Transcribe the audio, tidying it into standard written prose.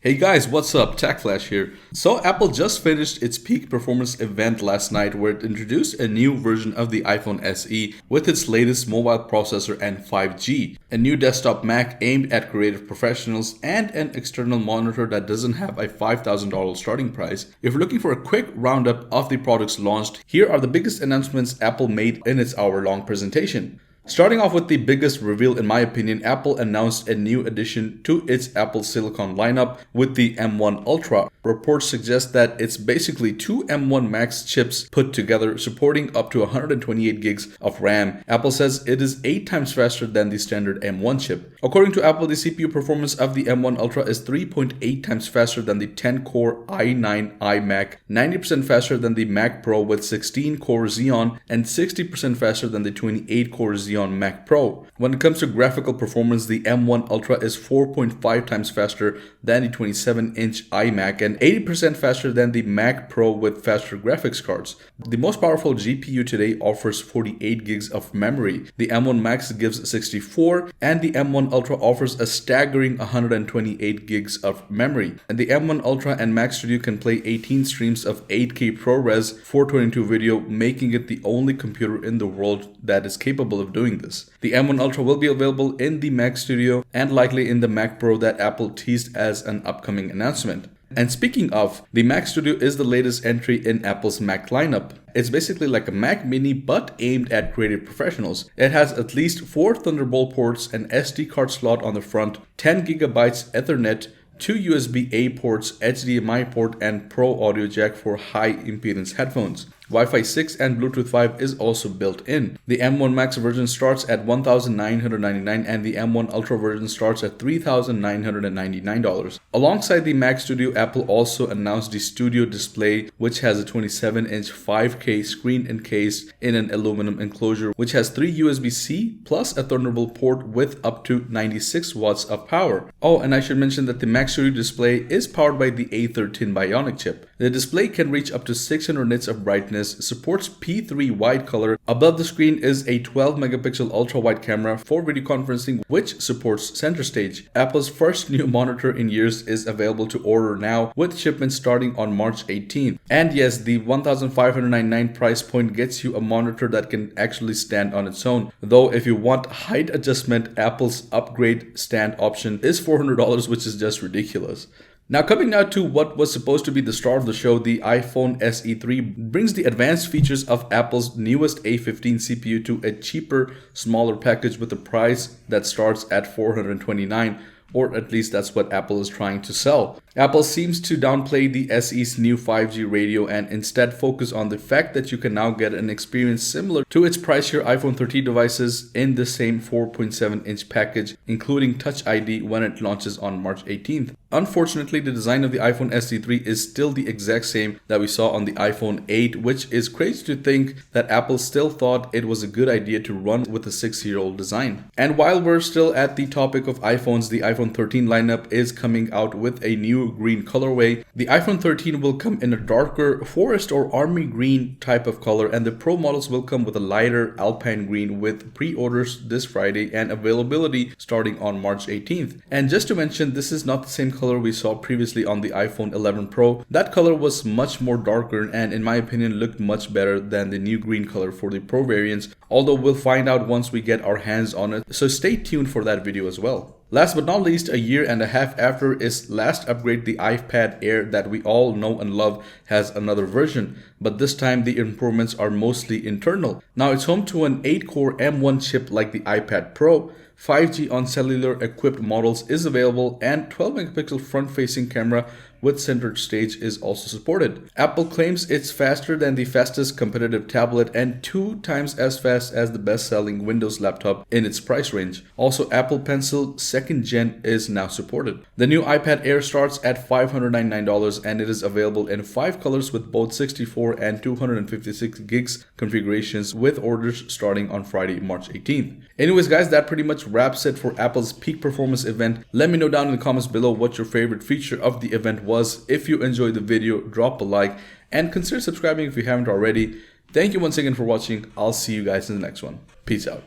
Hey guys, what's up? Tech Flash here. So Apple just finished its peak performance event last night where it introduced a new version of the iPhone SE with its latest mobile processor and 5G, a new desktop Mac aimed at creative professionals, and an external monitor that doesn't have a $5,000 starting price. If you're looking for a quick roundup of the products launched, here are the biggest announcements Apple made in its hour-long presentation. Starting off with the biggest reveal in my opinion, Apple announced a new addition to its Apple Silicon lineup with the M1 Ultra. Reports suggest that it's basically two M1 Max chips put together supporting up to 128 gigs of RAM. Apple says it is 8 times faster than the standard M1 chip. According to Apple, the CPU performance of the M1 Ultra is 3.8 times faster than the 10-core i9 iMac, 90% faster than the Mac Pro with 16-core Xeon, and 60% faster than the 28-core Xeon Mac Pro. When it comes to graphical performance, the M1 Ultra is 4.5 times faster than the 27-inch iMac and 80% faster than the Mac Pro with faster graphics cards. The most powerful GPU today offers 48 gigs of memory. The M1 Max gives 64 and the M1 Ultra offers a staggering 128 gigs of memory. And the M1 Ultra and Mac Studio can play 18 streams of 8K ProRes 422 video, making it the only computer in the world that is capable of doing this. The M1 Ultra will be available in the Mac Studio and likely in the Mac Pro that Apple teased as an upcoming announcement. And speaking of, the Mac Studio is the latest entry in Apple's Mac lineup. It's basically like a Mac Mini but aimed at creative professionals. It has at least 4 Thunderbolt ports, an SD card slot on the front, 10 gigabytes Ethernet, 2 USB-A ports, HDMI port, and Pro audio jack for high impedance headphones. Wi-Fi 6 and Bluetooth 5 is also built in. The M1 Max version starts at $1,999 and the M1 Ultra version starts at $3,999. Alongside the Mac Studio, Apple also announced the Studio Display, which has a 27-inch 5K screen encased in an aluminum enclosure, which has 3 USB-C plus a Thunderbolt port with up to 96 watts of power. Oh, and I should mention that the Mac Studio Display is powered by the A13 Bionic chip. The display can reach up to 600 nits of brightness, supports P3 wide color. Above the screen is a 12 megapixel ultra wide camera for video conferencing, which supports center stage. Apple's first new monitor in years is available to order now, with shipments starting on March 18th. And yes, the $1,599 price point gets you a monitor that can actually stand on its own. Though if you want height adjustment, Apple's upgrade stand option is $400, which is just ridiculous. Now coming out to what was supposed to be the star of the show, the iPhone SE3 brings the advanced features of Apple's newest A15 CPU to a cheaper, smaller package with a price that starts at $429. Or at least that's what Apple is trying to sell. Apple seems to downplay the SE's new 5G radio and instead focus on the fact that you can now get an experience similar to its pricier iPhone 13 devices in the same 4.7-inch package, including Touch ID when it launches on March 18th. Unfortunately, the design of the iPhone SE3 is still the exact same that we saw on the iPhone 8, which is crazy to think that Apple still thought it was a good idea to run with a 6-year-old design. And while we're still at the topic of iPhones, the iPhone 13 lineup is coming out with a new green colorway. The iPhone 13 will come in a darker forest or army green type of color, and the Pro models will come with a lighter alpine green with pre-orders this Friday and availability starting on March 18th. And just to mention, this is not the same color we saw previously on the iPhone 11 Pro. That color was much more darker and in my opinion looked much better than the new green color for the Pro variants, although we'll find out once we get our hands on it, so stay tuned for that video as well. Last but not least, a year and a half after its last upgrade, the iPad Air that we all know and love has another version, but this time the improvements are mostly internal. Now it's home to an 8-core M1 chip like the iPad Pro. 5G on cellular equipped models is available and 12 megapixel front-facing camera with center stage is also supported. Apple claims it's faster than the fastest competitive tablet and 2 times as fast as the best-selling Windows laptop in its price range. Also, Apple Pencil 2nd Gen is now supported. The new iPad Air starts at $599 and it is available in 5 colors with both 64 and 256 gigs configurations, with orders starting on Friday, March 18th. Anyways guys, that pretty much wraps it for Apple's peak performance event. Let me know down in the comments below what your favorite feature of the event was. If you enjoyed the video, drop a like and consider subscribing if you haven't already. Thank you once again for watching. I'll see you guys in the next one. Peace out.